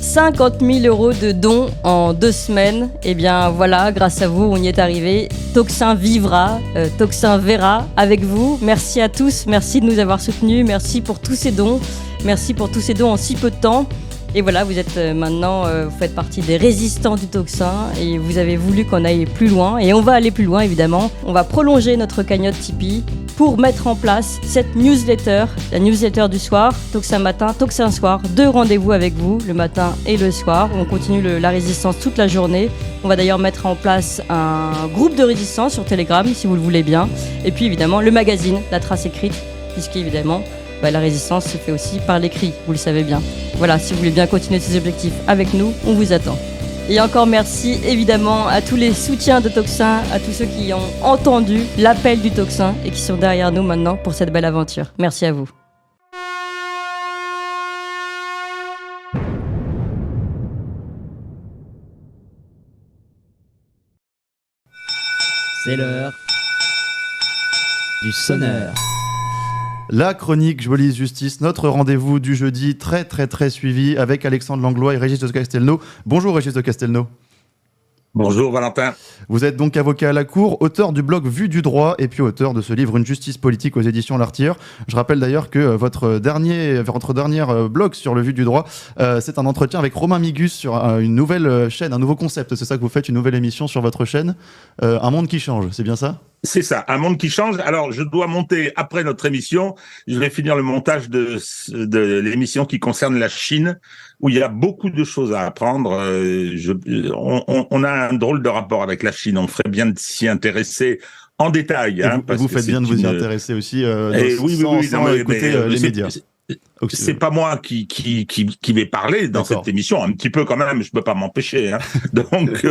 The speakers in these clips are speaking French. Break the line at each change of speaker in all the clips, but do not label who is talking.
50 000 € de dons en 2 semaines. Et bien voilà, grâce à vous, on y est arrivé. Tocsin vivra, Tocsin verra avec vous. Merci à tous, merci de nous avoir soutenus, merci pour tous ces dons. Merci pour tous ces dons en si peu de temps. Et voilà, vous êtes maintenant, vous faites partie des résistants du Tocsin et vous avez voulu qu'on aille plus loin. Et on va aller plus loin, évidemment. On va prolonger notre cagnotte Tipeee pour mettre en place cette newsletter, la newsletter du soir, Tocsin matin, Tocsin soir. 2 rendez-vous avec vous, le matin et le soir. On continue la résistance toute la journée. On va d'ailleurs mettre en place un groupe de résistance sur Telegram, si vous le voulez bien. Et puis évidemment, le magazine, La Trace écrite, puisqu'évidemment, la résistance se fait aussi par l'écrit, vous le savez bien. Voilà, si vous voulez bien continuer ces objectifs avec nous, on vous attend. Et encore merci évidemment à tous les soutiens de Tocsin, à tous ceux qui ont entendu l'appel du Tocsin et qui sont derrière nous maintenant pour cette belle aventure. Merci à vous.
C'est l'heure du sonneur.
La chronique Jolie Justice, notre rendez-vous du jeudi très suivi avec Alexandre Langlois et Régis de Castelnau. Bonjour Régis de Castelnau.
Bonjour Valentin.
Vous êtes donc avocat à la Cour, auteur du blog Vue du droit et puis auteur de ce livre Une justice politique aux éditions L'Artilleur. Je rappelle d'ailleurs que votre dernier blog sur le Vue du droit, c'est un entretien avec Romain Migus sur une nouvelle chaîne, un nouveau concept. C'est ça que vous faites, une nouvelle émission sur votre chaîne, Un monde qui change, c'est bien ça ?
C'est ça, Un monde qui change. Alors, je dois monter, après notre émission, je vais finir le montage de l'émission qui concerne la Chine, où il y a beaucoup de choses à apprendre. On a un drôle de rapport avec la Chine. On ferait bien de s'y intéresser en détail.
Vous faites bien de vous y intéresser aussi sans écouter les médias.
C'est pas moi qui vais parler dans cette émission, un petit peu quand même, je peux pas m'empêcher. Donc,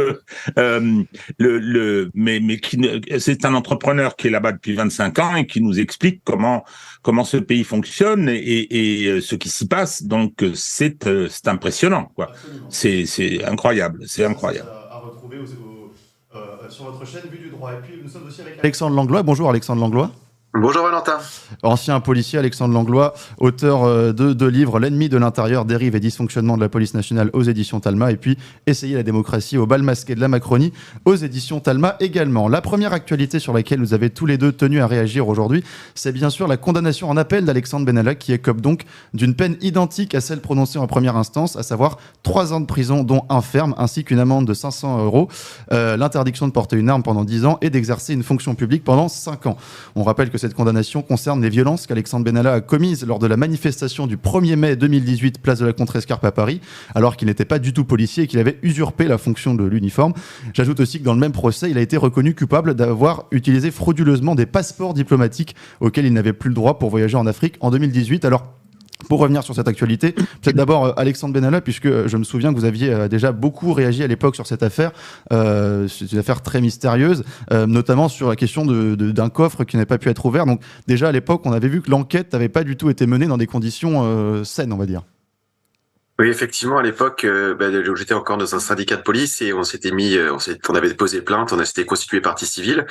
c'est un entrepreneur qui est là-bas depuis 25 ans et qui nous explique comment ce pays fonctionne et ce qui s'y passe. Donc, c'est impressionnant, quoi. C'est incroyable, c'est incroyable.
À retrouver sur votre chaîne Vue du droit. Et puis, nous sommes aussi avec Alexandre Langlois. Bonjour Alexandre Langlois.
Bonjour Valentin.
Ancien policier, Alexandre Langlois, auteur de 2 livres, L'ennemi de l'intérieur, dérive et dysfonctionnement de la police nationale aux éditions Talma, et puis Essayer la démocratie au bal masqué de la Macronie aux éditions Talma également. La première actualité sur laquelle vous avez tous les deux tenu à réagir aujourd'hui, c'est bien sûr la condamnation en appel d'Alexandre Benalla, qui écope donc d'une peine identique à celle prononcée en première instance, à savoir 3 ans de prison dont 1 ferme, ainsi qu'une amende de 500 €, l'interdiction de porter une arme pendant 10 ans et d'exercer une fonction publique pendant 5 ans. On rappelle que cette condamnation concerne les violences qu'Alexandre Benalla a commises lors de la manifestation du 1er mai 2018, place de la Contrescarpe à Paris, alors qu'il n'était pas du tout policier et qu'il avait usurpé la fonction de l'uniforme. J'ajoute aussi que dans le même procès, il a été reconnu coupable d'avoir utilisé frauduleusement des passeports diplomatiques auxquels il n'avait plus le droit pour voyager en Afrique en 2018. Alors, pour revenir sur cette actualité, peut-être d'abord Alexandre Benalla, puisque je me souviens que vous aviez déjà beaucoup réagi à l'époque sur cette affaire. C'est une affaire très mystérieuse, notamment sur la question d'un coffre qui n'avait pas pu être ouvert. Donc déjà à l'époque, on avait vu que l'enquête n'avait pas du tout été menée dans des conditions saines, on va dire.
Oui, effectivement, à l'époque, j'étais encore dans un syndicat de police et on avait déposé plainte, on s'était constitué partie civile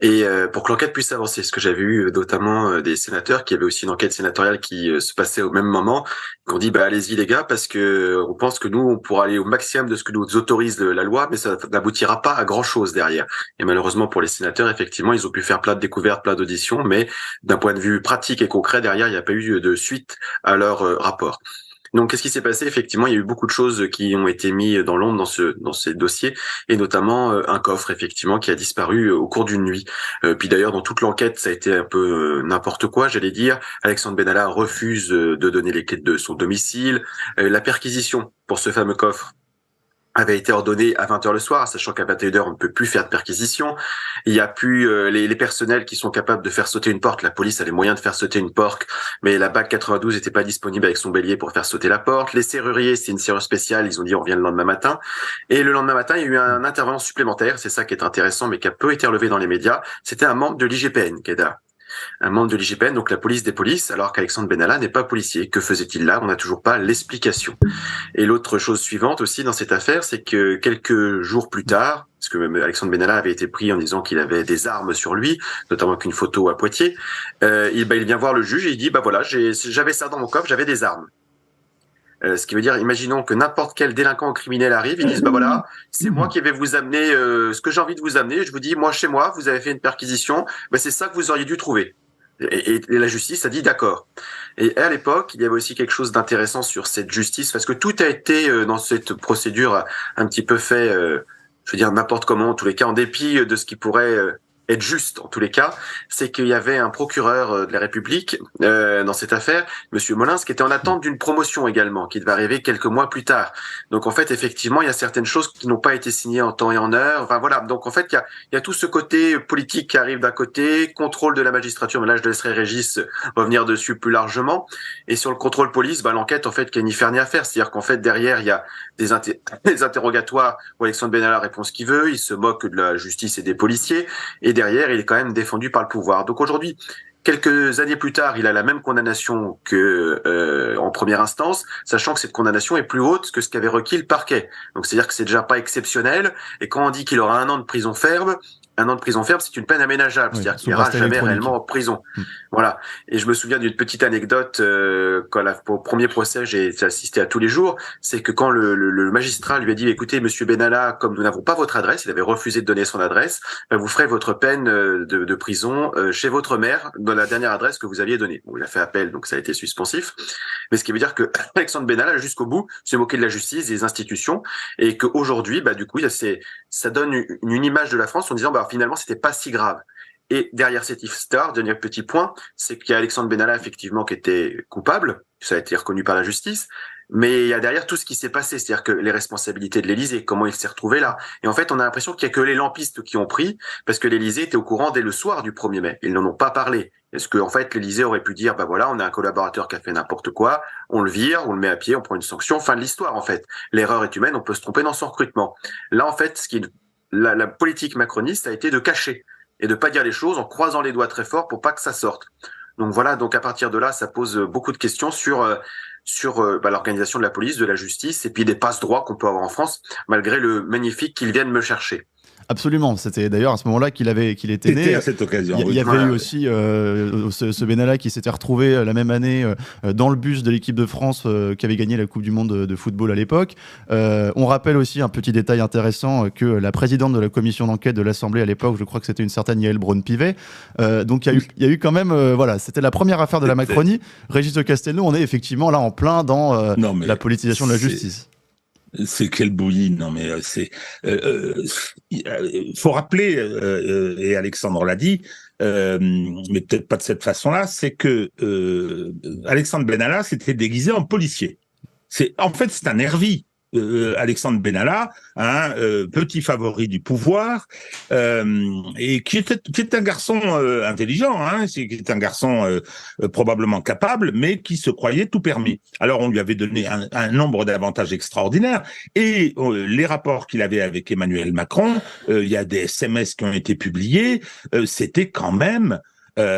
et pour que l'enquête puisse avancer. Ce que j'avais eu notamment des sénateurs qui avaient aussi une enquête sénatoriale qui se passait au même moment, qui ont dit allez-y les gars, parce que on pense que nous on pourra aller au maximum de ce que nous autorise la loi, mais ça n'aboutira pas à grand chose derrière. Et malheureusement pour les sénateurs, effectivement, ils ont pu faire plein de découvertes, plein d'auditions, mais d'un point de vue pratique et concret derrière, il n'y a pas eu de suite à leur rapport. Donc, qu'est-ce qui s'est passé? Effectivement, il y a eu beaucoup de choses qui ont été mises dans l'ombre dans ces dossiers, et notamment un coffre, effectivement, qui a disparu au cours d'une nuit. Puis d'ailleurs, dans toute l'enquête, ça a été un peu n'importe quoi, j'allais dire. Alexandre Benalla refuse de donner les clés de son domicile. La perquisition pour ce fameux coffre avait été ordonné à 20h le soir, sachant qu'à 21h, on ne peut plus faire de perquisition. Il y a plus les personnels qui sont capables de faire sauter une porte. La police a les moyens de faire sauter une porte, mais la BAC 92 n'était pas disponible avec son bélier pour faire sauter la porte. Les serruriers, c'est une serrure spéciale, ils ont dit on revient le lendemain matin. Et le lendemain matin, il y a eu un intervenant supplémentaire, c'est ça qui est intéressant, mais qui a peu été relevé dans les médias. C'était un membre de l'IGPN qui est là. Un membre de l'IGPN, donc la police des polices, alors qu'Alexandre Benalla n'est pas policier. Que faisait-il là? On n'a toujours pas l'explication. Et l'autre chose suivante aussi dans cette affaire, c'est que quelques jours plus tard, parce que même Alexandre Benalla avait été pris en disant qu'il avait des armes sur lui, notamment qu'une photo à Poitiers, il vient voir le juge et il dit voilà, j'avais ça dans mon coffre, j'avais des armes. Ce qui veut dire, imaginons que n'importe quel délinquant ou criminel arrive, ils disent, bah voilà, c'est moi qui vais vous amener ce que j'ai envie de vous amener. Je vous dis, moi, chez moi, vous avez fait une perquisition, bah c'est ça que vous auriez dû trouver. Et la justice a dit d'accord. Et à l'époque, il y avait aussi quelque chose d'intéressant sur cette justice, parce que tout a été dans cette procédure un petit peu fait, je veux dire n'importe comment, en tous les cas, en dépit de ce qui pourrait être juste, en tous les cas, c'est qu'il y avait un procureur de la République dans cette affaire, Monsieur Molins, qui était en attente d'une promotion également, qui devait arriver quelques mois plus tard. Donc en fait, effectivement, il y a certaines choses qui n'ont pas été signées en temps et en heure. Enfin voilà. Donc en fait, il y a tout ce côté politique qui arrive d'un côté, contrôle de la magistrature. Mais là, je laisserai Régis revenir dessus plus largement. Et sur le contrôle police, bah l'enquête en fait, qui a ni faire ni à faire. C'est-à-dire qu'en fait, derrière, il y a des interrogatoires où Alexandre Benalla répond ce qu'il veut. Il se moque de la justice et des policiers. Et derrière, il est quand même défendu par le pouvoir. Donc aujourd'hui, quelques années plus tard, il a la même condamnation que en première instance, sachant que cette condamnation est plus haute que ce qu'avait requis le parquet. Donc c'est-à-dire que c'est déjà pas exceptionnel. Et quand on dit qu'il aura 1 an de prison ferme, 1 an de prison ferme, c'est une peine aménageable.
Oui,
C'est-à-dire qu'il n'ira jamais réellement en prison. Voilà. Et je me souviens d'une petite anecdote au premier procès, j'ai assisté à tous les jours. C'est que quand le magistrat lui a dit, écoutez, Monsieur Benalla, comme nous n'avons pas votre adresse, il avait refusé de donner son adresse, ben vous ferez votre peine de prison chez votre mère, dans la dernière adresse que vous aviez donnée. Bon, il a fait appel, donc ça a été suspensif. Mais ce qui veut dire que Alexandre Benalla, jusqu'au bout, s'est moqué de la justice, des institutions, et qu'aujourd'hui, bah du coup, ça donne une image de la France en disant, bah finalement, c'était pas si grave. Et derrière cette histoire, dernier petit point, c'est qu'il y a Alexandre Benalla, effectivement, qui était coupable, ça a été reconnu par la justice, mais il y a derrière tout ce qui s'est passé, c'est-à-dire que les responsabilités de l'Élysée, comment il s'est retrouvé là. Et en fait, on a l'impression qu'il y a que les lampistes qui ont pris, parce que l'Élysée était au courant dès le soir du 1er mai. Ils n'en ont pas parlé. Est-ce que, en fait, l'Élysée aurait pu dire, bah voilà, on a un collaborateur qui a fait n'importe quoi, on le vire, on le met à pied, on prend une sanction, fin de l'histoire, en fait. L'erreur est humaine, on peut se tromper dans son recrutement. Là, en fait, la politique macroniste a été de cacher et de pas dire les choses en croisant les doigts très fort pour pas que ça sorte. Donc voilà, donc à partir de là, ça pose beaucoup de questions sur l'organisation de la police, de la justice et puis des passe-droits qu'on peut avoir en France, malgré le magnifique qu'ils viennent me chercher.
Absolument, c'était d'ailleurs à ce moment-là qu'il était né.
À cette occasion.
Il y avait eu aussi ce Benalla qui s'était retrouvé la même année dans le bus de l'équipe de France qui avait gagné la Coupe du Monde de football à l'époque. On rappelle aussi un petit détail intéressant que la présidente de la commission d'enquête de l'Assemblée à l'époque, je crois que c'était une certaine Yael Braun-Pivet. Donc il y a eu quand même, voilà, c'était la première affaire de la Macronie. Régis de Castelnau, on est effectivement là en plein dans la politisation de la justice.
C'est quelle bouillie, non mais faut rappeler et Alexandre l'a dit, mais peut-être pas de cette façon-là, c'est que Alexandre Benalla s'était déguisé en policier. C'est un nervi. Alexandre Benalla, petit favori du pouvoir, et qui est un garçon intelligent, qui est un garçon probablement capable, mais qui se croyait tout permis. Alors on lui avait donné un nombre d'avantages extraordinaires, et les rapports qu'il avait avec Emmanuel Macron, il y a des SMS qui ont été publiés, c'était quand même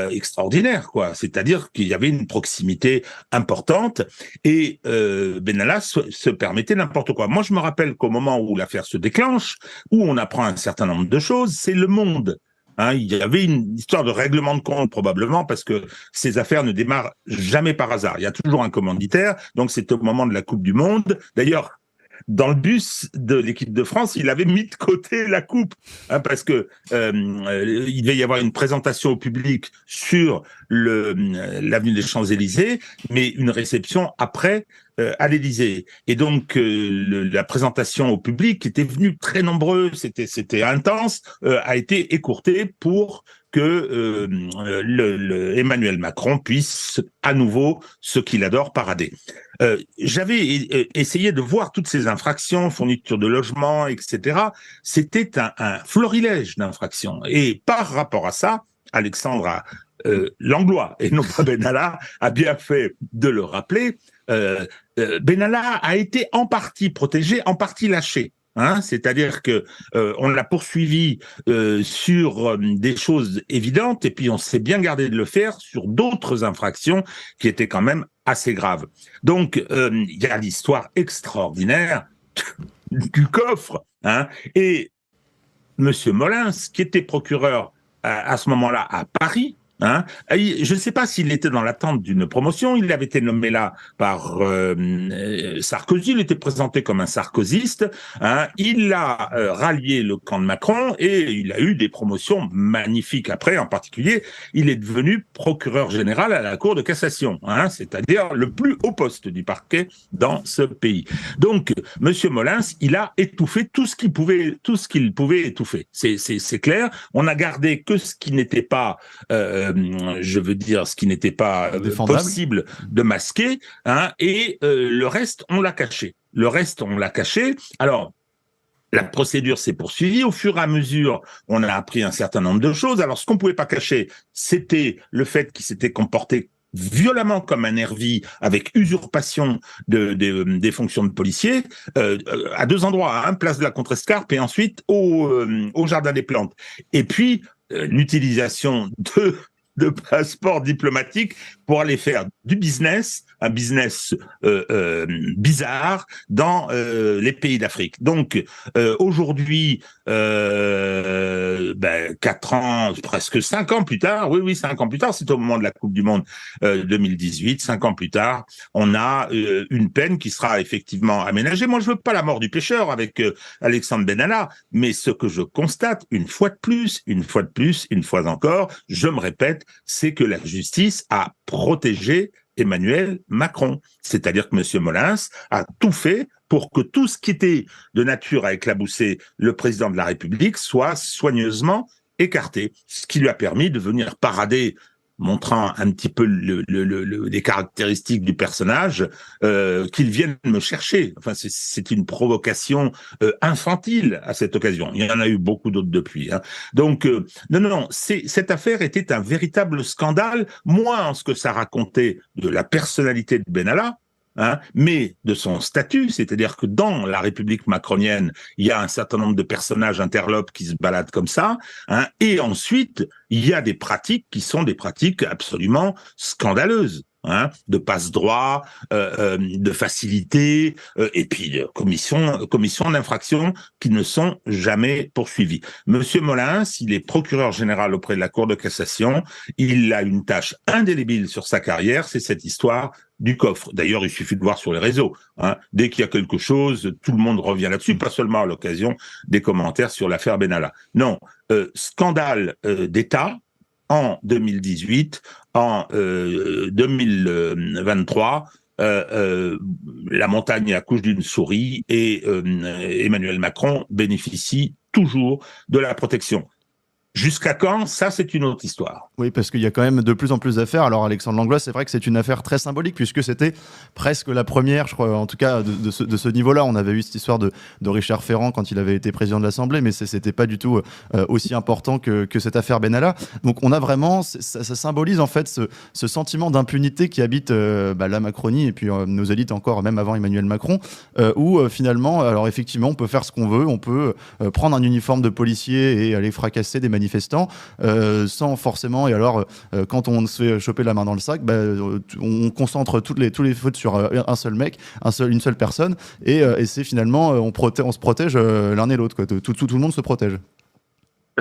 extraordinaire, quoi. C'est-à-dire qu'il y avait une proximité importante et Benalla se permettait n'importe quoi. Moi, je me rappelle qu'au moment où l'affaire se déclenche, où on apprend un certain nombre de choses, c'est Le Monde. Il y avait une histoire de règlement de compte probablement parce que ces affaires ne démarrent jamais par hasard. Il y a toujours un commanditaire, donc c'est au moment de la Coupe du Monde. D'ailleurs, dans le bus de l'équipe de France, il avait mis de côté la coupe, parce que il devait y avoir une présentation au public sur l'avenue des Champs-Élysées, mais une réception après à l'Élysée. Et donc la présentation au public, qui était venue très nombreux, c'était intense, a été écourtée pour que Emmanuel Macron puisse à nouveau, ce qu'il adore, parader. J'avais essayé de voir toutes ces infractions, fourniture de logement, etc. C'était un florilège d'infractions. Et par rapport à ça, Alexandre Langlois, et non pas Benalla, a bien fait de le rappeler. Benalla a été en partie protégé, en partie lâché. C'est-à-dire que on l'a poursuivi sur des choses évidentes et puis on s'est bien gardé de le faire sur d'autres infractions qui étaient quand même assez graves. Donc il y a l'histoire extraordinaire du coffre, et Monsieur Molins, qui était procureur à ce moment-là à Paris, Hein. Je ne sais pas s'il était dans l'attente d'une promotion. Il avait été nommé là par Sarkozy. Il était présenté comme un sarkozyste. Hein. Il a rallié le camp de Macron et il a eu des promotions magnifiques après. En particulier, il est devenu procureur général à la Cour de cassation, hein, c'est-à-dire le plus haut poste du parquet dans ce pays. Donc, Monsieur Molins, il a étouffé tout ce qu'il pouvait étouffer. C'est clair. On a gardé que ce qui n'était pas ce qui n'était pas possible de masquer, hein, et le reste, on l'a caché. Alors, la procédure s'est poursuivie. Au fur et à mesure, on a appris un certain nombre de choses. Alors, ce qu'on pouvait pas cacher, c'était le fait qu'il s'était comporté violemment comme un nervi, avec usurpation des fonctions de policier, à deux endroits, hein, place de la Contrescarpe et ensuite au Jardin des Plantes. Et puis, l'utilisation de passeports diplomatiques pour aller faire du business, un business bizarre dans les pays d'Afrique. Donc aujourd'hui, 4 ans, presque 5 ans plus tard, oui, 5 ans plus tard, c'est au moment de la Coupe du Monde 2018, 5 ans plus tard, on a une peine qui sera effectivement aménagée. Moi, je veux pas la mort du pêcheur avec Alexandre Benalla, mais ce que je constate, une fois encore, je me répète, c'est que la justice a protégé Emmanuel Macron. C'est-à-dire que M. Molins a tout fait pour que tout ce qui était de nature à éclabousser le président de la République soit soigneusement écarté, ce qui lui a permis de venir parader, montrant un petit peu les caractéristiques du personnage, qu'il vienne me chercher. Enfin, c'est une provocation infantile à cette occasion. Il y en a eu beaucoup d'autres depuis. Hein. Donc, non, cette affaire était un véritable scandale, moins en ce que ça racontait de la personnalité de Benalla, hein, mais de son statut, c'est-à-dire que dans la République macronienne, il y a un certain nombre de personnages interlopes qui se baladent comme ça, hein, et ensuite, il y a des pratiques qui sont des pratiques absolument scandaleuses. Hein, de passe-droit, de facilité, et puis de commission d'infraction qui ne sont jamais poursuivies. Monsieur Molins, il est procureur général auprès de la Cour de cassation. Il a une tâche indélébile sur sa carrière, c'est cette histoire du coffre. D'ailleurs, il suffit de voir sur les réseaux. Hein, dès qu'il y a quelque chose, tout le monde revient là-dessus, pas seulement à l'occasion des commentaires sur l'affaire Benalla. Non, scandale d'État en 2018, en 2023, la montagne accouche d'une souris et Emmanuel Macron bénéficie toujours de la protection. Jusqu'à quand? Ça, c'est une autre histoire.
Oui, parce qu'il y a quand même de plus en plus d'affaires. Alors, Alexandre Langlois, c'est vrai que c'est une affaire très symbolique, puisque c'était presque la première, je crois, en tout cas, de ce niveau-là. On avait eu cette histoire de Richard Ferrand quand il avait été président de l'Assemblée, mais c'était pas du tout aussi important que cette affaire Benalla. Donc, on a vraiment, ça symbolise en fait ce sentiment d'impunité qui habite la Macronie et puis nos élites encore, même avant Emmanuel Macron, où finalement, alors effectivement, on peut faire ce qu'on veut, on peut prendre un uniforme de policier et aller fracasser des manifestants sans forcément, et alors quand on se fait choper la main dans le sac, on concentre tous les fautes sur un seul mec, une seule personne, et c'est finalement on se protège l'un et l'autre, quoi. Tout le monde se protège.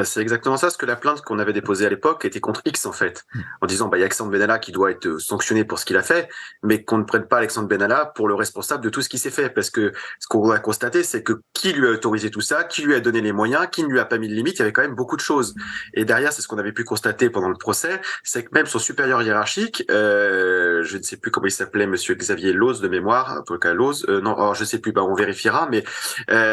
C'est exactement ça, ce que la plainte qu'on avait déposée à l'époque était contre X, en fait. En disant, il y a Alexandre Benalla qui doit être sanctionné pour ce qu'il a fait, mais qu'on ne prenne pas Alexandre Benalla pour le responsable de tout ce qui s'est fait. Parce que ce qu'on a constaté, c'est que qui lui a autorisé tout ça, qui lui a donné les moyens, qui ne lui a pas mis de limite, il y avait quand même beaucoup de choses. Et derrière, c'est ce qu'on avait pu constater pendant le procès, c'est que même son supérieur hiérarchique, je ne sais plus comment il s'appelait, monsieur Xavier Loz de mémoire, en tout cas Loz, je sais plus, on vérifiera, mais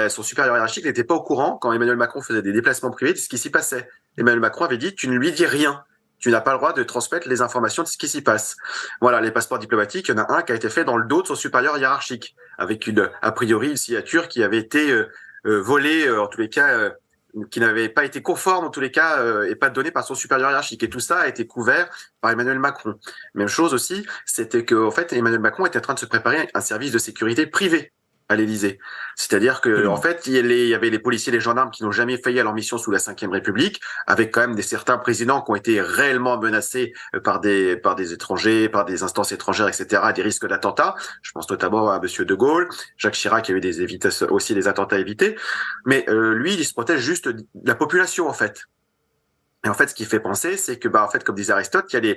son supérieur hiérarchique n'était pas au courant quand Emmanuel Macron faisait des déplacements privés de ce qui s'y passait. Emmanuel Macron avait dit, tu ne lui dis rien. Tu n'as pas le droit de transmettre les informations de ce qui s'y passe. Voilà, les passeports diplomatiques, il y en a un qui a été fait dans le dos de son supérieur hiérarchique, avec a priori une signature qui avait été volée, en tous les cas, qui n'avait pas été conforme en tous les cas, et pas donnée par son supérieur hiérarchique. Et tout ça a été couvert par Emmanuel Macron. Même chose aussi, c'était que en fait, Emmanuel Macron était en train de se préparer un service de sécurité privé à l'Élysée. C'est-à-dire que, en fait, il y avait les policiers et les gendarmes qui n'ont jamais failli à leur mission sous la Ve République, avec quand même certains présidents qui ont été réellement menacés par des étrangers, par des instances étrangères, etc., des risques d'attentats. Je pense notamment à monsieur De Gaulle, Jacques Chirac, qui a eu aussi des attentats évités. Mais lui, il se protège juste de la population, en fait. Et en fait, ce qui fait penser, c'est que, en fait, comme disait Aristote, il y a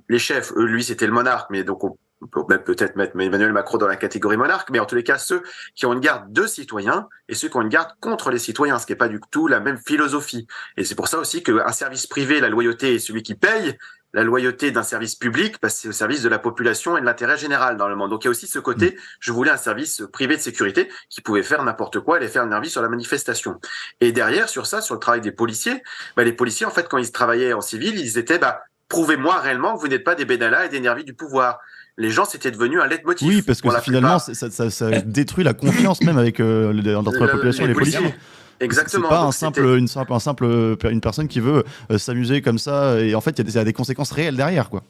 les chefs. Lui, c'était le monarque, mais donc on peut même peut-être mettre Emmanuel Macron dans la catégorie monarque, mais en tous les cas, ceux qui ont une garde de citoyens et ceux qui ont une garde contre les citoyens, ce qui n'est pas du tout la même philosophie. Et c'est pour ça aussi qu'un service privé, la loyauté est celui qui paye. La loyauté d'un service public, c'est au service de la population et de l'intérêt général dans le monde. Donc il y a aussi ce côté, je voulais un service privé de sécurité qui pouvait faire n'importe quoi, aller faire une avis sur la manifestation. Et derrière, sur ça, sur le travail des policiers, les policiers, en fait, quand ils travaillaient en civil, ils étaient, prouvez-moi réellement que vous n'êtes pas des Benalla et des nervis du pouvoir. Les gens, c'était devenu un leitmotiv.
Oui, parce que finalement, ça détruit la confiance même avec entre la population et les policiers.
Exactement.
C'est pas une personne qui veut s'amuser comme ça. Et en fait, il y a des conséquences réelles derrière, quoi.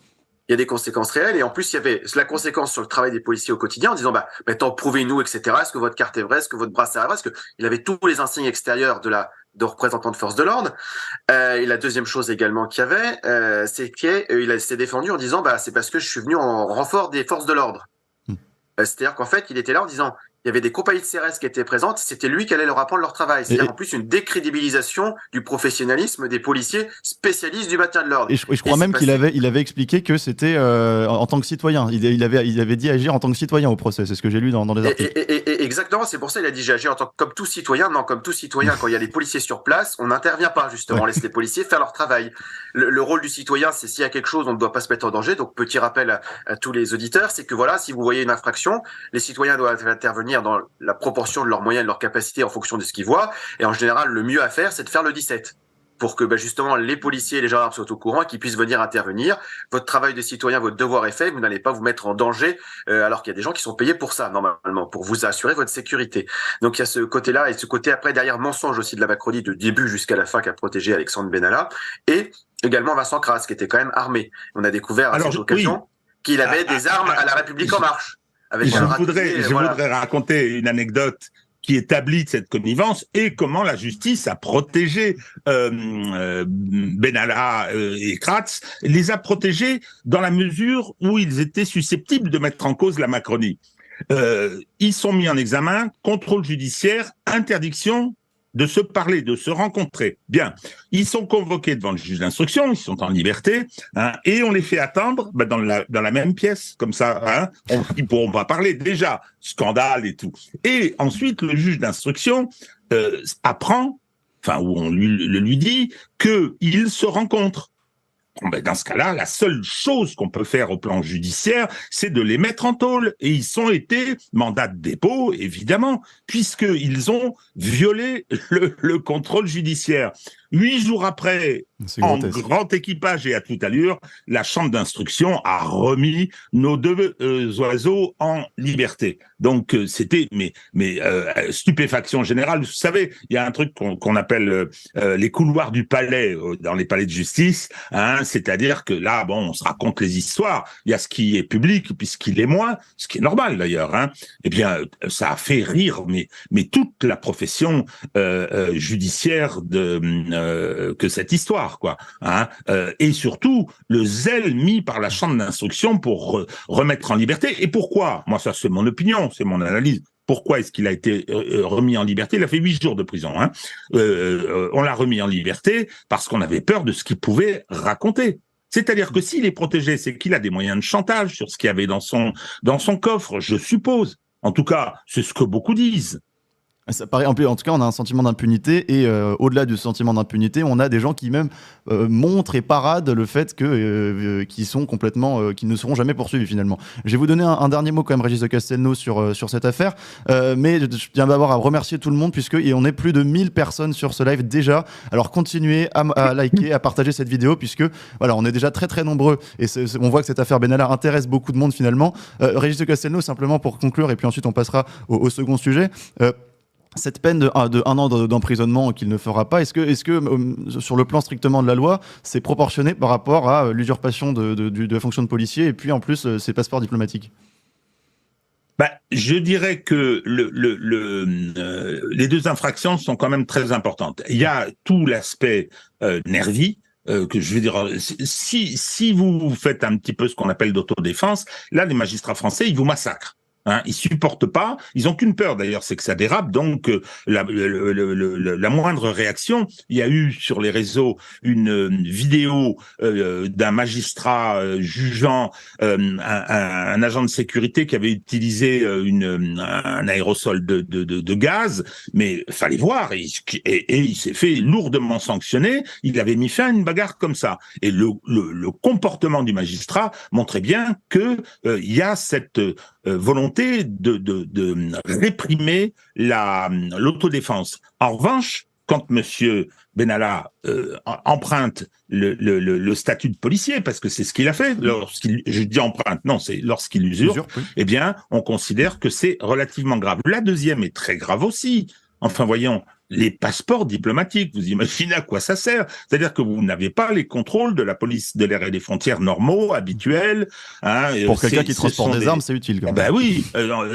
Il y a des conséquences réelles, et en plus il y avait la conséquence sur le travail des policiers au quotidien en disant maintenant prouvez-nous, etc. Est-ce que votre carte est vraie, est-ce que votre brassard est vrai, est-ce que il avait tous les insignes extérieurs de représentants de force de l'ordre. Et la deuxième chose également qu'il y avait, c'est qu'il s'est défendu en disant c'est parce que je suis venu en renfort des forces de l'ordre. C'est-à-dire qu'en fait il était là en disant il y avait des compagnies de CRS qui étaient présentes, c'était lui qui allait leur apprendre leur travail. C'est-à-dire en plus une décrédibilisation du professionnalisme des policiers spécialistes du maintien de l'ordre.
Et je crois même qu'il avait expliqué que c'était en tant que citoyen. Il avait dit agir en tant que citoyen au procès. C'est ce que j'ai lu dans les articles.
Et exactement, c'est pour ça qu'il a dit j'ai agi comme tout citoyen. Non, comme tout citoyen, quand il y a les policiers sur place, on n'intervient pas justement. On laisse les policiers faire leur travail. Le rôle du citoyen, c'est s'il y a quelque chose, on ne doit pas se mettre en danger. Donc petit rappel à tous les auditeurs, c'est que si vous voyez une infraction, les citoyens doivent intervenir dans la proportion de leurs moyens, de leurs capacités en fonction de ce qu'ils voient. Et en général, le mieux à faire, c'est de faire le 17 pour que justement les policiers et les gendarmes soient au courant et qu'ils puissent venir intervenir. Votre travail de citoyen, votre devoir est fait. Vous n'allez pas vous mettre en danger alors qu'il y a des gens qui sont payés pour ça, normalement, pour vous assurer votre sécurité. Donc il y a ce côté-là et ce côté après, derrière, mensonge aussi de la Macronie de début jusqu'à la fin qu'a protégé Alexandre Benalla. Et également Vincent Crasse, qui était quand même armé. On a découvert à cette occasion qu'il avait des armes à la République en marche.
Je voudrais raconter une anecdote qui établit cette connivence et comment la justice a protégé Benalla et Kratz, les a protégés dans la mesure où ils étaient susceptibles de mettre en cause la Macronie. Ils sont mis en examen, contrôle judiciaire, interdiction de se parler, de se rencontrer. Bien, ils sont convoqués devant le juge d'instruction, ils sont en liberté, et on les fait attendre dans la même pièce, comme ça, ils pourront pas parler. Déjà, scandale et tout. Et ensuite, le juge d'instruction apprend, ou on lui dit, qu'ils se rencontrent. Dans ce cas-là, la seule chose qu'on peut faire au plan judiciaire, c'est de les mettre en tôle. Et ils ont été mandat de dépôt, évidemment, puisqu'ils ont violé le contrôle judiciaire. 8 jours après, en grand équipage et à toute allure, la chambre d'instruction a remis nos deux oiseaux en liberté. Donc c'était stupéfaction générale. Vous savez, il y a un truc qu'on appelle les couloirs du palais dans les palais de justice, c'est-à-dire que là, on se raconte les histoires. Il y a ce qui est public puis ce qui l'est moins, ce qui est normal d'ailleurs. Eh bien, ça a fait rire, mais toute la profession judiciaire que cette histoire, quoi. Et surtout, le zèle mis par la chambre d'instruction pour remettre en liberté. Et pourquoi ? Moi, ça, c'est mon opinion, c'est mon analyse. Pourquoi est-ce qu'il a été remis en liberté ? Il a fait 8 jours de prison. On l'a remis en liberté parce qu'on avait peur de ce qu'il pouvait raconter. C'est-à-dire que s'il est protégé, c'est qu'il a des moyens de chantage sur ce qu'il y avait dans son coffre, je suppose. En tout cas, c'est ce que beaucoup disent.
Ça paraît en tout cas, on a un sentiment d'impunité et au-delà du sentiment d'impunité, on a des gens qui même montrent et paradent le fait qu'ils sont complètement, qu'ils ne seront jamais poursuivis finalement. Je vais vous donner un dernier mot quand même, Régis de Castelnau, sur cette affaire, mais je tiens d'abord à remercier tout le monde puisque on est plus de 1000 personnes sur ce live déjà. Alors continuez à liker, à partager cette vidéo puisque voilà, on est déjà très très nombreux et on voit que cette affaire Benalla intéresse beaucoup de monde finalement. Régis de Castelnau, simplement pour conclure et puis ensuite on passera au second sujet. Cette peine de 1 an d'emprisonnement qu'il ne fera pas, est-ce que sur le plan strictement de la loi, c'est proportionné par rapport à l'usurpation de la fonction de policier et puis en plus ses passeports diplomatiques ?
Je dirais que les deux infractions sont quand même très importantes. Il y a tout l'aspect nervi, que je veux dire, si vous faites un petit peu ce qu'on appelle d'autodéfense, là, les magistrats français, ils vous massacrent. Hein, ils supportent pas, ils ont qu'une peur d'ailleurs, c'est que ça dérape. Donc la moindre réaction, il y a eu sur les réseaux une vidéo d'un magistrat jugeant un agent de sécurité qui avait utilisé un aérosol de gaz, mais fallait voir, et il s'est fait lourdement sanctionner. Il avait mis fin à une bagarre comme ça, et le comportement du magistrat montrait bien que il y a cette volonté de réprimer l'autodéfense. En revanche, quand Monsieur Benalla emprunte le statut de policier, parce que c'est ce qu'il a fait, je dis emprunte, non, c'est lorsqu'il usure, oui. Eh bien, on considère que c'est relativement grave. La deuxième est très grave aussi. Enfin, voyons, les passeports diplomatiques, vous imaginez à quoi ça sert? C'est-à-dire que vous n'avez pas les contrôles de la police de l'air et des frontières normaux, habituels. Hein,
pour quelqu'un qui transporte des armes, c'est utile. Quand même.
Ben oui,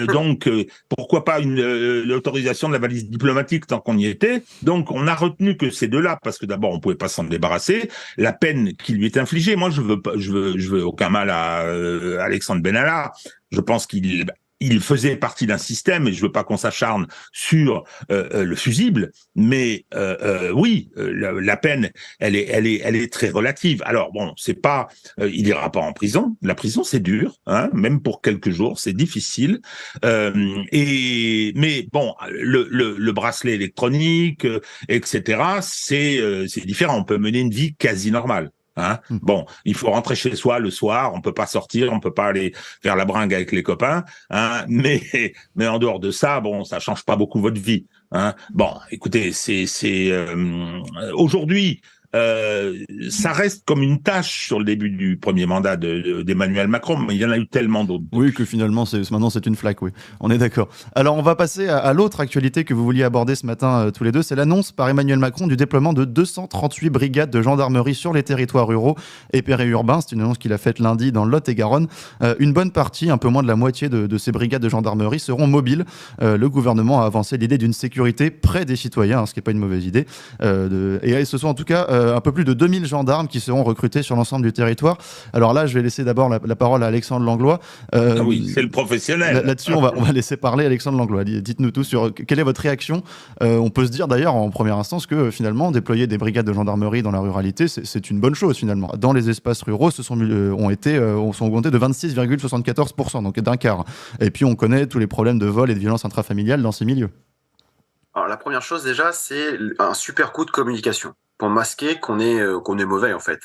donc pourquoi pas l'autorisation de la valise diplomatique tant qu'on y était. Donc on a retenu que ces deux-là, parce que d'abord on pouvait pas s'en débarrasser. La peine qui lui est infligée, moi je veux aucun mal à Alexandre Benalla. Je pense qu'il faisait partie d'un système, et je veux pas qu'on s'acharne sur le fusible, mais oui, la peine, elle est très relative. Alors bon, c'est pas, il ira pas en prison. La prison, c'est dur, hein, même pour quelques jours, c'est difficile. Mais bon, le bracelet électronique, etc., c'est différent. On peut mener une vie quasi normale. Hein, bon, il faut rentrer chez soi le soir, on peut pas sortir, on peut pas aller faire la bringue avec les copains, hein, mais en dehors de ça, bon, ça change pas beaucoup votre vie. Hein. Bon, écoutez, aujourd'hui, ça reste comme une tâche sur le début du premier mandat d'Emmanuel Macron, mais il y en a eu tellement d'autres.
Oui, que finalement, maintenant c'est une flaque, oui. On est d'accord. Alors, on va passer à l'autre actualité que vous vouliez aborder ce matin tous les deux, c'est l'annonce par Emmanuel Macron du déploiement de 238 brigades de gendarmerie sur les territoires ruraux et périurbains. C'est une annonce qu'il a faite lundi dans le Lot-et-Garonne. Une bonne partie, un peu moins de la moitié de ces brigades de gendarmerie seront mobiles. Le gouvernement a avancé l'idée d'une sécurité près des citoyens, hein, ce qui n'est pas une mauvaise idée. Et ce sont en tout cas un peu plus de 2000 gendarmes qui seront recrutés sur l'ensemble du territoire. Alors là, je vais laisser d'abord la parole à Alexandre Langlois.
Ah oui, c'est le professionnel.
Là-dessus, on va laisser parler Alexandre Langlois. Dites-nous tout sur quelle est votre réaction. On peut se dire d'ailleurs en première instance que finalement, déployer des brigades de gendarmerie dans la ruralité, c'est une bonne chose finalement. Dans les espaces ruraux, sont augmentés de 26,74%, donc d'un quart. Et puis on connaît tous les problèmes de vol et de violence intrafamiliale dans ces milieux.
Alors la première chose déjà, c'est un super coup de communication pour masquer qu'on est mauvais en fait.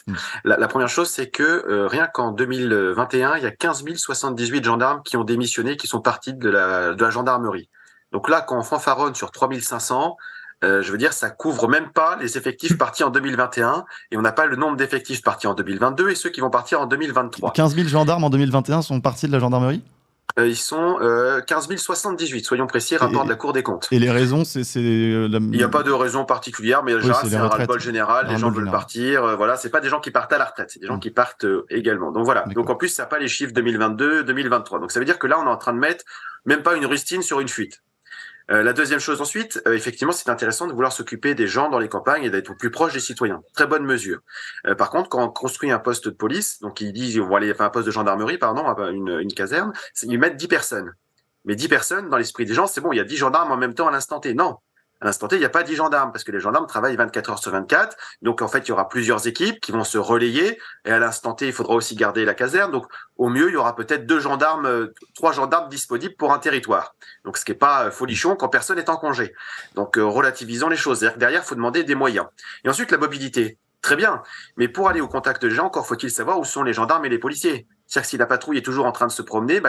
La première chose, c'est que rien qu'en 2021, il y a 15 078 gendarmes qui ont démissionné, qui sont partis de la gendarmerie. Donc là, quand on fanfaronne sur 3500, je veux dire, ça couvre même pas les effectifs partis en 2021, et on n'a pas le nombre d'effectifs partis en 2022 et ceux qui vont partir en 2023.
15 000 gendarmes en 2021 sont partis de la gendarmerie ?
Ils sont 15 078, soyons précis, rapport de la Cour des comptes.
Et les raisons,
Il n'y a pas de raison particulière, mais déjà, c'est un ras-le-bol général, les gens veulent partir, voilà, c'est pas des gens qui partent à la retraite, c'est des gens qui partent également. Donc voilà, donc en plus, ça n'a pas les chiffres 2022, 2023. Donc ça veut dire que là, on est en train de mettre même pas une rustine sur une fuite. La deuxième chose ensuite, effectivement, c'est intéressant de vouloir s'occuper des gens dans les campagnes et d'être au plus proche des citoyens. Très bonne mesure. Par contre, quand on construit un poste de police, donc ils disent, on va aller faire un poste de gendarmerie, pardon, une caserne, ils mettent 10 personnes. Mais 10 personnes, dans l'esprit des gens, c'est bon, il y a 10 gendarmes en même temps à l'instant T. Non. À l'instant T, il n'y a pas 10 gendarmes parce que les gendarmes travaillent 24 heures sur 24. Donc, en fait, il y aura plusieurs équipes qui vont se relayer. Et à l'instant T, il faudra aussi garder la caserne. Donc, au mieux, il y aura peut-être 3 gendarmes disponibles pour un territoire. Donc, ce qui n'est pas folichon quand personne est en congé. Donc, relativisons les choses. C'est-à-dire que derrière, il faut demander des moyens. Et ensuite, la mobilité. Très bien. Mais pour aller au contact des gens, encore faut-il savoir où sont les gendarmes et les policiers. C'est-à-dire que si la patrouille est toujours en train de se promener,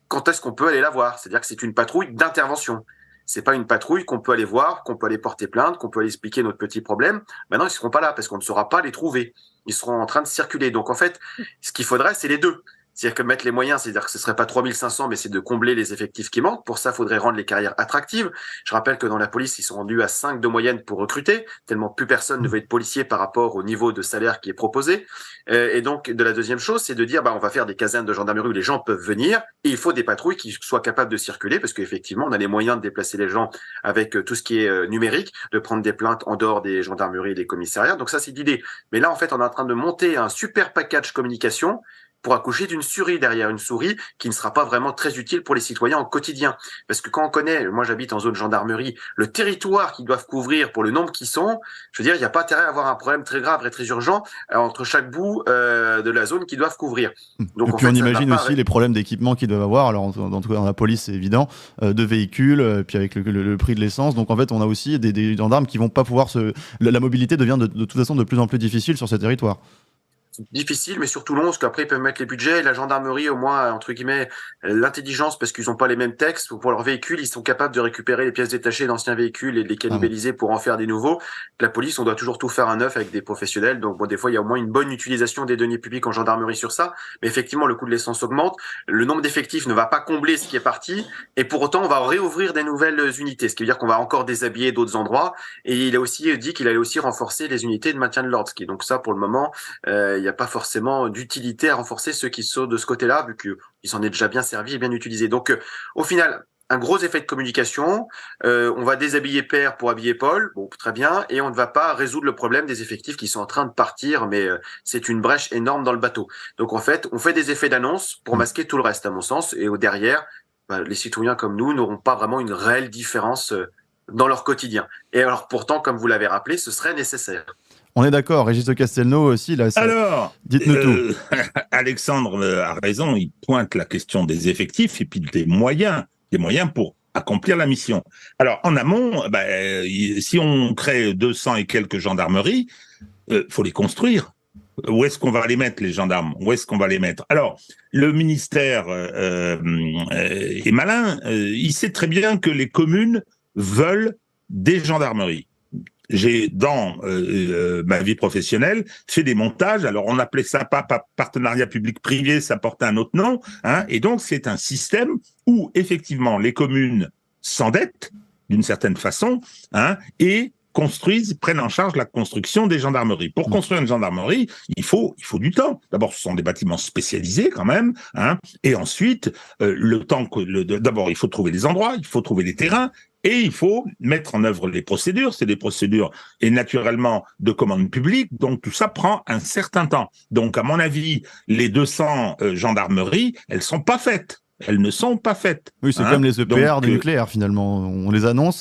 quand est-ce qu'on peut aller la voir? C'est-à-dire que c'est une patrouille d'intervention. C'est pas une patrouille qu'on peut aller voir, qu'on peut aller porter plainte, qu'on peut aller expliquer notre petit problème. Maintenant, ils seront pas là parce qu'on ne saura pas les trouver. Ils seront en train de circuler. Donc, en fait, ce qu'il faudrait, c'est les deux. C'est-à-dire que mettre les moyens, c'est-à-dire que ce serait pas 3500, mais c'est de combler les effectifs qui manquent. Pour ça, il faudrait rendre les carrières attractives. Je rappelle que dans la police, ils sont rendus à 5 de moyenne pour recruter, tellement plus personne ne veut être policier par rapport au niveau de salaire qui est proposé. Et donc, de la deuxième chose, c'est de dire, on va faire des casernes de gendarmerie où les gens peuvent venir, et il faut des patrouilles qui soient capables de circuler, parce qu'effectivement, on a les moyens de déplacer les gens avec tout ce qui est numérique, de prendre des plaintes en dehors des gendarmeries et des commissariats. Donc ça, c'est l'idée. Mais là, en fait, on est en train de monter un super package communication pour accoucher d'une souris derrière, une souris qui ne sera pas vraiment très utile pour les citoyens au quotidien. Parce que quand on connaît, moi j'habite en zone gendarmerie, le territoire qu'ils doivent couvrir pour le nombre qu'ils sont, je veux dire, il n'y a pas intérêt à avoir un problème très grave et très urgent entre chaque bout de la zone qu'ils doivent couvrir. Donc,
et
en
puis
fait,
on
ça ne va
imagine
pas
aussi les problèmes d'équipement qu'ils doivent avoir, alors en tout cas dans la police c'est évident, de véhicules, puis avec le prix de l'essence, donc en fait on a aussi des gendarmes qui vont pas pouvoir la mobilité devient de toute façon de plus en plus difficile sur ces territoires.
difficile, mais surtout long, parce qu'après ils peuvent mettre les budgets. La gendarmerie, au moins, entre guillemets, l'intelligence, parce qu'ils n'ont pas les mêmes textes. Pour leurs véhicules, ils sont capables de récupérer les pièces détachées d'anciens véhicules et de les cannibaliser pour en faire des nouveaux. La police, on doit toujours tout faire à neuf avec des professionnels. Donc bon, des fois, il y a au moins une bonne utilisation des deniers publics en gendarmerie sur ça. Mais effectivement, le coût de l'essence augmente. Le nombre d'effectifs ne va pas combler ce qui est parti. Et pour autant, on va réouvrir des nouvelles unités. Ce qui veut dire qu'on va encore déshabiller d'autres endroits. Et il a aussi dit qu'il allait aussi renforcer les unités de maintien de l'ordre. Ce qui est donc ça, pour le moment, il n'y a pas forcément d'utilité à renforcer ceux qui sont de ce côté-là, vu qu'ils s'en est déjà bien servi et bien utilisé. Donc, au final, un gros effet de communication. On va déshabiller Père pour habiller Paul. Bon, très bien. Et on ne va pas résoudre le problème des effectifs qui sont en train de partir, mais c'est une brèche énorme dans le bateau. Donc, en fait, on fait des effets d'annonce pour masquer tout le reste, à mon sens. Et au derrière, les citoyens comme nous n'auront pas vraiment une réelle différence dans leur quotidien. Et alors, pourtant, comme vous l'avez rappelé, ce serait nécessaire.
On est d'accord, Régis de Castelnau aussi, là.
Alors,
dites-nous tout.
Alexandre a raison, il pointe la question des effectifs et puis des moyens pour accomplir la mission. Alors, en amont, si on crée 200 et quelques gendarmeries, faut les construire. Où est-ce qu'on va les mettre, les gendarmes? Où est-ce qu'on va les mettre? Alors, le ministère est malin. Il sait très bien que les communes veulent des gendarmeries. J'ai, dans ma vie professionnelle, fait des montages. Alors, on appelait ça pas partenariat public-privé, ça portait un autre nom. Hein, et donc, c'est un système où, effectivement, les communes s'endettent, d'une certaine façon, hein, et prennent en charge la construction des gendarmeries. Pour construire une gendarmerie, il faut du temps. D'abord, ce sont des bâtiments spécialisés quand même, hein, et ensuite, d'abord, il faut trouver les endroits, il faut trouver les terrains, et il faut mettre en œuvre les procédures. C'est des procédures et naturellement de commande publique, donc tout ça prend un certain temps. Donc, à mon avis, les 200 gendarmeries, elles sont pas faites. Elles ne sont pas faites.
Oui, c'est comme les EPR du nucléaire, finalement. On les annonce,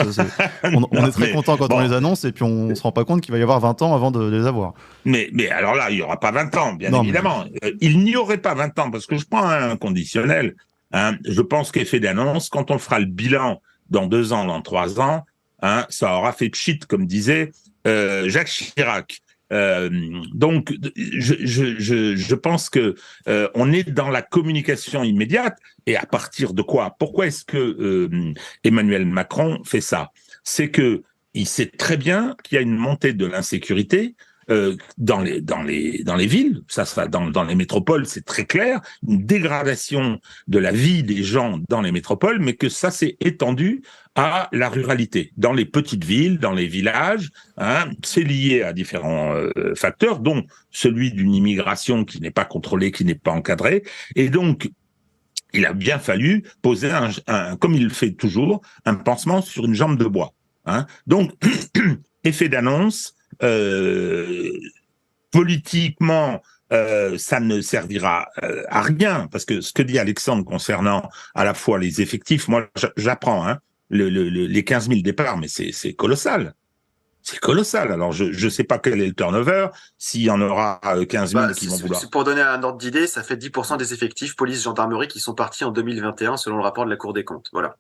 on est très content quand on les annonce, et puis on se rend pas compte qu'il va y avoir 20 ans avant de les avoir.
Mais alors là, il y aura pas 20 ans, bien évidemment. Il n'y aurait pas 20 ans, parce que je prends un conditionnel. Hein, je pense qu'effet d'annonce, quand on fera le bilan dans 2 ans, dans 3 ans, hein, ça aura fait pchit, comme disait Jacques Chirac. Donc, je pense que on est dans la communication immédiate. Et à partir de quoi? Pourquoi est-ce que Emmanuel Macron fait ça? C'est que il sait très bien qu'il y a une montée de l'insécurité dans les villes, dans les métropoles, c'est très clair, une dégradation de la vie des gens dans les métropoles, mais que ça s'est étendu à la ruralité, dans les petites villes, dans les villages. Hein, c'est lié à différents facteurs, dont celui d'une immigration qui n'est pas contrôlée, qui n'est pas encadrée, et donc il a bien fallu poser comme il le fait toujours, un pansement sur une jambe de bois. Hein. Donc, effet d'annonce. Politiquement, ça ne servira à rien, parce que ce que dit Alexandre concernant à la fois les effectifs, moi j'apprends, hein, les 15 000 départs, mais c'est colossal. C'est colossal. Alors, je ne sais pas quel est le turnover, s'il y en aura 15 000 qui vont vouloir.
Pour donner un ordre d'idée, ça fait 10% des effectifs police-gendarmerie qui sont partis en 2021, selon le rapport de la Cour des comptes. Voilà.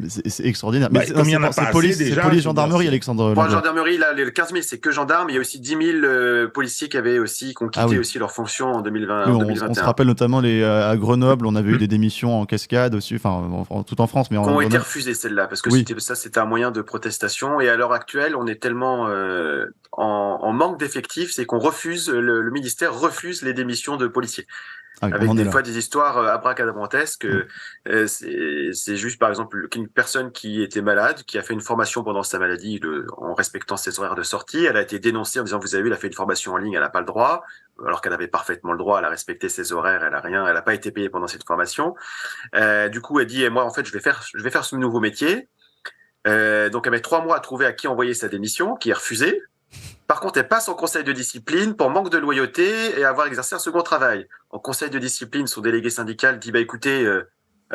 C'est extraordinaire.
Mais comme il y en a pas
police,
déjà,
c'est police gendarmerie, Alexandre.
Pour la gendarmerie, là, les 15 000, c'est que gendarmes. Il y a aussi 10 000 policiers qui ont quitté aussi leurs fonctions en 2020.
Oui,
2021.
On se rappelle notamment à Grenoble, on avait eu des démissions en cascade aussi, enfin tout en France, mais
qui ont été refusées celles-là, parce que c'était un moyen de protestation. Et à l'heure actuelle, on est tellement en manque d'effectifs, c'est qu'on refuse, le ministère refuse les démissions de policiers. Avec des fois des histoires abracadabrantesques. C'est juste, par exemple, qu'une personne qui était malade, qui a fait une formation pendant sa maladie en respectant ses horaires de sortie, elle a été dénoncée en disant, vous avez vu, elle a fait une formation en ligne, elle n'a pas le droit, alors qu'elle avait parfaitement le droit, elle a respecté ses horaires, elle n'a pas été payée pendant cette formation. Du coup, elle dit, moi, en fait, je vais faire ce nouveau métier. Donc, elle met 3 mois à trouver à qui envoyer sa démission, qui est refusée. Par contre, elle passe en conseil de discipline pour manque de loyauté et avoir exercé un second travail. En conseil de discipline, son délégué syndical dit, écoutez,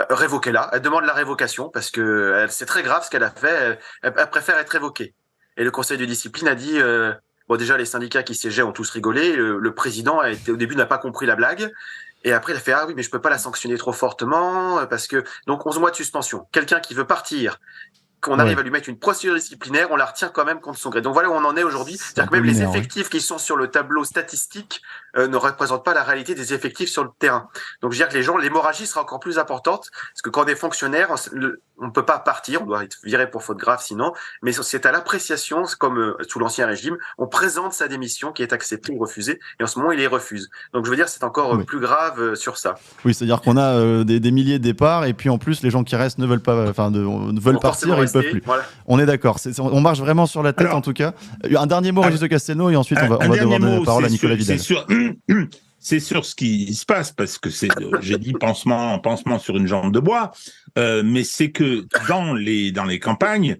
révoquez-la. Elle demande la révocation parce que c'est très grave ce qu'elle a fait. Elle préfère être révoquée. Et le conseil de discipline a dit, déjà, les syndicats qui siégeaient ont tous rigolé. Le président au début n'a pas compris la blague. Et après, il a fait, ah oui, mais je peux pas la sanctionner trop fortement parce que, donc 11 mois de suspension. Quelqu'un qui veut partir, qu'on arrive à lui mettre une procédure disciplinaire, on la retient quand même contre son gré. Donc voilà où on en est aujourd'hui. C'est-à-dire que même les effectifs qui sont sur le tableau statistique ne représentent pas la réalité des effectifs sur le terrain. Donc je veux dire que l'hémorragie sera encore plus importante, parce que quand on est fonctionnaire, on ne peut pas partir, on doit être viré pour faute grave sinon, mais c'est à l'appréciation, c'est comme sous l'Ancien Régime, on présente sa démission qui est acceptée ou refusée, et en ce moment il les refuse. Donc je veux dire c'est encore plus grave sur ça.
Oui, c'est-à-dire qu'on a des milliers de départs, et puis en plus les gens qui restent ne veulent pas, ne veulent partir, ils ne peuvent plus. Voilà. On est d'accord, on marche vraiment sur la tête. Alors, en tout cas. Un dernier mot, Régis de Castelnau, et ensuite on va devoir donner la parole à Nicolas Vidal.
C'est sur ce qui se passe, parce que j'ai dit pansement sur une jambe de bois, mais c'est que dans les campagnes,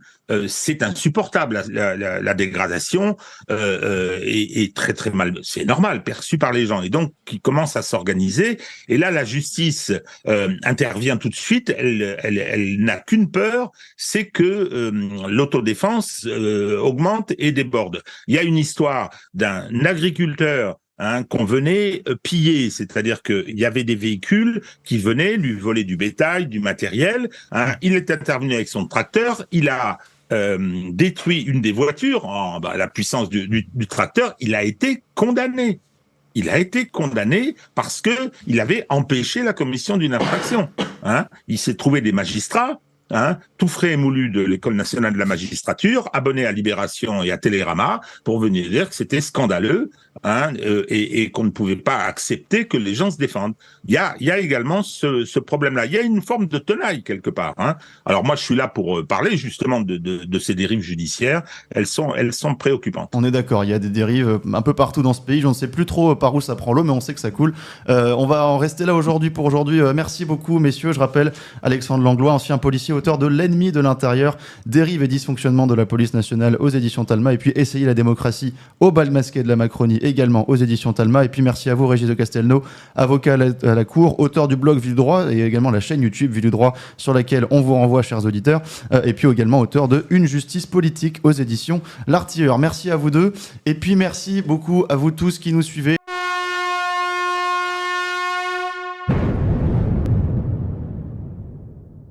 c'est insupportable la dégradation est très très mal, c'est normal, perçu par les gens, et donc ils commencent à s'organiser. Et là, la justice intervient tout de suite. Elle n'a qu'une peur, c'est que l'autodéfense augmente et déborde. Il y a une histoire d'un agriculteur qu'on venait piller, c'est-à-dire qu'il y avait des véhicules qui venaient lui voler du bétail, du matériel. Il est intervenu avec son tracteur, il a détruit une des voitures, la puissance du tracteur, il a été condamné. Il a été condamné parce que il avait empêché la commission d'une infraction. Il s'est trouvé des magistrats, tout frais et moulu de l'École nationale de la magistrature, abonné à Libération et à Télérama, pour venir dire que c'était scandaleux, et qu'on ne pouvait pas accepter que les gens se défendent. Il y a également ce problème-là. Il y a une forme de tenaille quelque part. Alors moi, je suis là pour parler justement de ces dérives judiciaires. Elles sont préoccupantes.
On est d'accord. Il y a des dérives un peu partout dans ce pays. Je ne sais plus trop par où ça prend l'eau, mais on sait que ça coule. On va en rester là aujourd'hui. Merci beaucoup, messieurs. Je rappelle Alexandre Langlois, ancien policier, auteur de L'ennemi de l'intérieur, dérive et dysfonctionnement de la police nationale aux éditions Talma, et puis Essayer la démocratie au bal masqué de la Macronie, également aux éditions Talma. Et puis merci à vous, Régis de Castelnau, avocat à la Cour, auteur du blog Vie du droit et également la chaîne YouTube Vie du droit, sur laquelle on vous renvoie, chers auditeurs, et puis également auteur de Une justice politique aux éditions L'Artilleur. Merci à vous deux, et puis merci beaucoup à vous tous qui nous suivez.